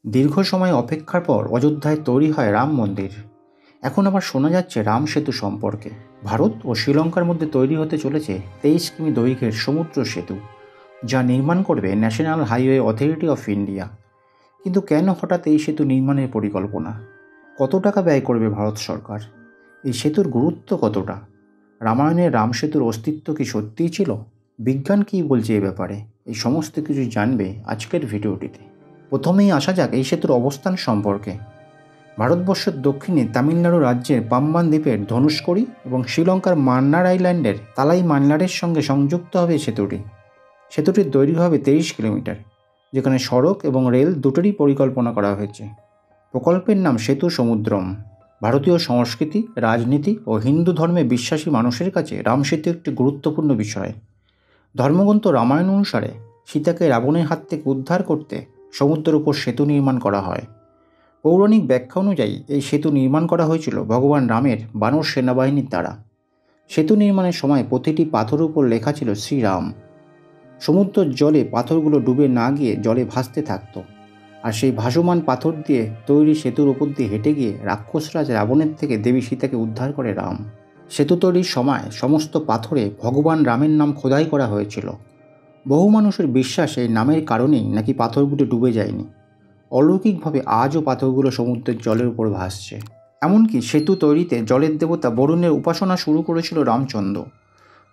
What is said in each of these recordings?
দীর্ঘ সময় অপেক্ষার পর অযোধ্যায় তৈরি হয় রাম মন্দির। এখন আবার শোনা যাচ্ছে রাম সেতু সম্পর্কে। ভারত ও শ্রীলঙ্কার মধ্যে তৈরি হতে চলেছে 23 কিমি দৈর্ঘ্যের সমুদ্র সেতু, যা নির্মাণ করবে national highway authority of India. কিন্তু কেন হঠাৎ এই সেতু নির্মাণের পরিকল্পনা? কত টাকা ব্যয় করবে ভারত সরকার? এই সেতুর গুরুত্ব কতটা? রামায়ণের রাম সেতুর অস্তিত্ব কি সত্যিই ছিল? বিজ্ঞান কী বলছে এ ব্যাপারে? এই সমস্ত কিছু জানবে আজকের ভিডিওটিতে। প্রথমেই আসা যাক এই সেতুর অবস্থান সম্পর্কে। ভারতবর্ষের দক্ষিণে তামিলনাড়ু রাজ্যের পাম্বান দ্বীপের ধনুষ্কড়ি এবং শ্রীলঙ্কার মান্নার আইল্যান্ডের তালাই মান্নারের সঙ্গে সংযুক্ত হবে সেতুটি। সেতুটির দৈর্ঘ্য হবে 23 কিলোমিটার, যেখানে সড়ক এবং রেল দুটোরই পরিকল্পনা করা হয়েছে। প্রকল্পের নাম সেতু সমুদ্রম। ভারতীয় সংস্কৃতি, রাজনীতি ও হিন্দু ধর্মে বিশ্বাসী মানুষের কাছে রাম সেতু একটি গুরুত্বপূর্ণ বিষয়। ধর্মগ্রন্থ রামায়ণ অনুসারে সীতাকে রাবণের হাত থেকে উদ্ধার করতে সমুদ্রের উপর সেতু নির্মাণ করা হয়। পৌরাণিক ব্যাখ্যা অনুযায়ী এই সেতু নির্মাণ করা হয়েছিল ভগবান রামের বানর সেনাবাহিনীর দ্বারা। সেতু নির্মাণের সময় প্রতিটি পাথরের উপর লেখা ছিল শ্রীরাম। সমুদ্রের জলে পাথরগুলো ডুবে না গিয়ে জলে ভাসতে থাকতো, আর সেই ভাসমান পাথর দিয়ে তৈরি সেতুর উপর দিয়ে হেঁটে গিয়ে রাক্ষসরাজ রাবণের থেকে দেবী সীতাকে উদ্ধার করে রাম। সেতু তৈরির সময় সমস্ত পাথরে ভগবান রামের নাম খোদাই করা হয়েছিল। বহু মানুষের বিশ্বাস এই নামের কারণেই নাকি পাথরগুলো ডুবে যায়নি। অলৌকিকভাবে আজও পাথরগুলো সমুদ্রের জলের উপর ভাসছে। এমনকি সেতু তৈরিতে জলের দেবতা বরুণের উপাসনা শুরু করেছিল রামচন্দ্র।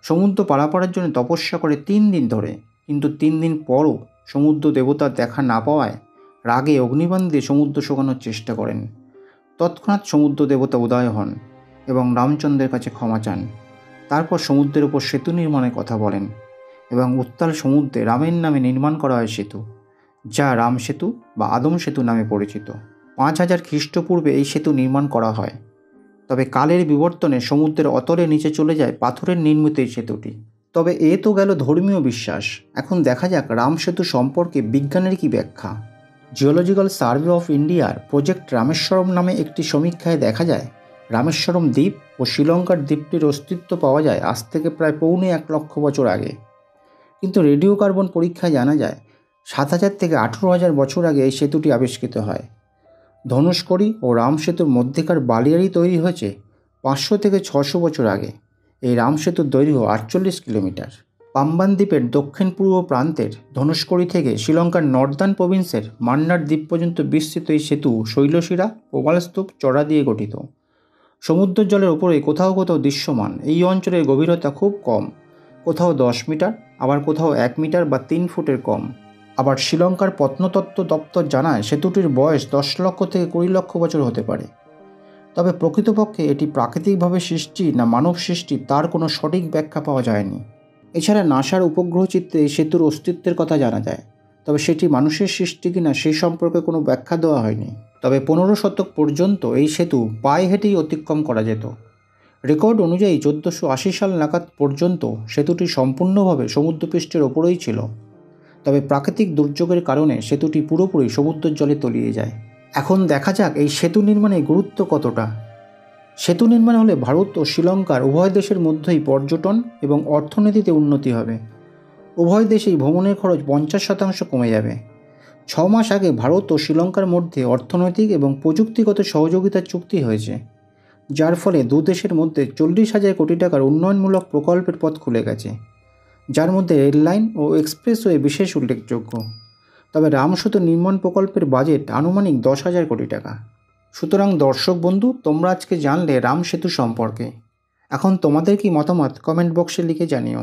সমুদ্র পারাপারের জন্য তপস্যা করে 3 দিন ধরে, কিন্তু 3 দিন পরও সমুদ্র দেবতার দেখা না পাওয়ায় রাগে অগ্নিবাণ দিয়ে সমুদ্র শোকানোর চেষ্টা করেন। তৎক্ষণাৎ সমুদ্র দেবতা উদয় হন এবং রামচন্দ্রের কাছে ক্ষমা চান। তারপর সমুদ্রের উপর সেতু নির্মাণের কথা বলেন এবং উত্তাল সমুদ্রে রামের নামে নির্মাণ করা হয় সেতু, যা রাম সেতু বা আদম সেতু নামে পরিচিত। 5000 খ্রিস্টপূর্বে এই সেতু নির্মাণ করা হয়। তবে কালের বিবর্তনে সমুদ্রের অতলে নিচে চলে যায় পাথরের নির্মিত এই সেতুটি। তবে এ তো গেল ধর্মীয় বিশ্বাস। এখন দেখা যাক রাম সেতু সম্পর্কে বিজ্ঞানের কি ব্যাখ্যা। জিওলজিক্যাল সার্ভে অফ ইন্ডিয়ার প্রজেক্ট রামেশ্বরম নামে একটি সমীক্ষায় দেখা যায় রামেশ্বরম দ্বীপ ও শ্রীলঙ্কার দ্বীপটির অস্তিত্ব পাওয়া যায় আজ থেকে প্রায় 1.25 লক্ষ বছর আগে। কিন্তু রেডিও কার্বন পরীক্ষায় জানা যায় 7000 থেকে 18000 বছর আগে এই সেতুটি আবিষ্কৃত হয়। ধনুষ্কড়ি ও রাম সেতুর মধ্যেকার বালিয়াড়ি তৈরি হয়েছে 500 থেকে 600 বছর আগে। এই রাম সেতুর দৈর্ঘ্য 48 কিলোমিটার। পাম্বান দ্বীপের দক্ষিণ পূর্ব প্রান্তের ধনুষ্কড়ি থেকে শ্রীলঙ্কার নর্দার্ন প্রভিন্সের মান্নার দ্বীপ পর্যন্ত বিস্তৃত এই সেতু শৈলশিরা, প্রবালস্তূপ, চড়া দিয়ে গঠিত। সমুদ্রের জলের ওপরে কোথাও কোথাও দৃশ্যমান। এই অঞ্চলের গভীরতা খুব কম, কোথাও 10 মিটার, আবার কোথাও 1 মিটার বা 3 ফুটের কম। আবার শ্রীলঙ্কার প্রত্নতত্ত্ব দপ্তর জানায় সেতুটির বয়স 10 লক্ষ থেকে 20 লক্ষ বছর হতে পারে। তবে প্রকৃতপক্ষে এটি প্রাকৃতিকভাবে সৃষ্টি না মানব সৃষ্টি তার কোনো সঠিক ব্যাখ্যা পাওয়া যায়নি। এছাড়া নাসার উপগ্রহ চিত্রে এই সেতুর অস্তিত্বের কথা জানা যায়, তবে সেটি মানুষের সৃষ্টি কিনা সেই সম্পর্কে কোনো ব্যাখ্যা দেওয়া হয়নি। তবে 15 শতক পর্যন্ত এই সেতু পায়ে হেঁটেই অতিক্রম করা যেত। রেকর্ড অনুযায়ী 1480 সাল নাগাদ পর্যন্ত সেতুটি সম্পূর্ণভাবে সমুদ্রপৃষ্ঠের ওপরেই ছিল। তবে প্রাকৃতিক দুর্যোগের কারণে সেতুটি পুরোপুরি সমুদ্রের জলে তলিয়ে যায়। এখন দেখা যাক এই সেতু নির্মাণের গুরুত্ব কতটা। সেতু নির্মাণ হলে ভারত ও শ্রীলঙ্কার উভয় দেশের মধ্যেই পর্যটন এবং অর্থনীতিতে উন্নতি হবে। উভয় দেশেই ভ্রমণের খরচ 50% কমে যাবে। 6 মাস আগে ভারত ও শ্রীলঙ্কার মধ্যে অর্থনৈতিক এবং প্রযুক্তিগত সহযোগিতার চুক্তি হয়েছে, যার ফলে দু দেশের মধ্যে 40,000 কোটি টাকার উন্নয়নমূলক প্রকল্পের পথ খুলে গেছে, যার মধ্যে রেললাইন ও এক্সপ্রেসওয়ে বিশেষ উল্লেখযোগ্য। তবে রাম সেতু নির্মাণ প্রকল্পের বাজেট আনুমানিক 10,000 কোটি টাকা। সুতরাং দর্শক বন্ধু, তোমরা আজকে জানলে রাম সেতু সম্পর্কে। এখন তোমাদের কি মতামত কমেন্ট বক্সে লিখে জানিও।